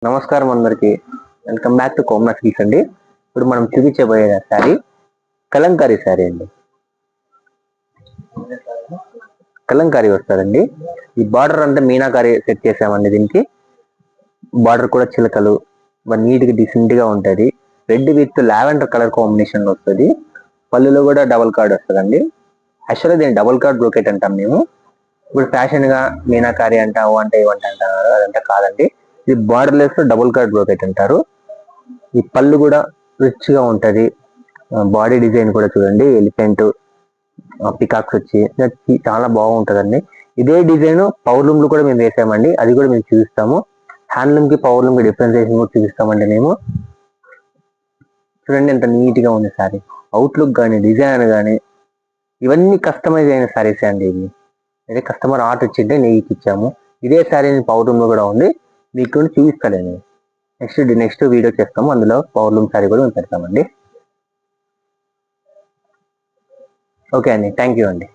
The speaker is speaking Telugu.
నమస్కారం అందరికి. వెల్కమ్ బ్యాక్ టు కోమనా సిల్క్స్ అండి. ఇప్పుడు మనం చూపించబోయే శారీ కలంకారీ శారీ అండి. కలంకారీ వస్తుందండి. ఈ బార్డర్ అంతా మీనాకారీ సెట్ చేసామండి. దీనికి బార్డర్ కూడా చిలకలు నీట్ గా డీసెంట్ గా ఉంటది. Red with lavender colour combination లో వస్తుంది. పళ్ళులో కూడా డబుల్ కార్డ్ వస్తుందండి. యాక్చువల్గా దీన్ని డబుల్ కార్డ్ బ్రోకెట్ అంటాం మేము. ఇప్పుడు ఫ్యాషన్ గా మీనాకారీ అంటావు అంటే ఇవంట అంటారు, అదంతా కాదండి. ఇది border less double card brocade అంటారు. ఈ పళ్ళు కూడా రిచ్ గా ఉంటది. బాడీ డిజైన్ కూడా చూడండి, ఎలిఫెంట్ పికాక్స్ వచ్చి చాలా బాగుంటదండి. ఇదే డిజైన్ పౌర్లూమ్ కూడా మేము వేసామండి, అది కూడా మేము చూపిస్తాము. హ్యాండ్లూమ్ కి పౌర్లూమ్ కి డిఫరెన్సియేషన్ కూడా చూపిస్తామండి మేము. చూడండి ఎంత నీట్ గా ఉంది సారీ. అవుట్లుక్ కానీ డిజైన్ కానీ ఇవన్నీ కస్టమైజ్ అయిన సారీస్ అండి. ఇవి అదే కస్టమర్ ఆర్డర్ ఇచ్చింటే నెయ్యికి ఇచ్చాము. ఇదే సారీ పౌర్లూమ్ లో కూడా ఉంది, మీకు చూపిస్తాను. నెక్స్ట్ వీడియో చేస్తాము, అందులో పౌర్లూమ్ సారీ కూడా మేము పెడతామండి. ఓకే అండి, థ్యాంక్ యూ అండి.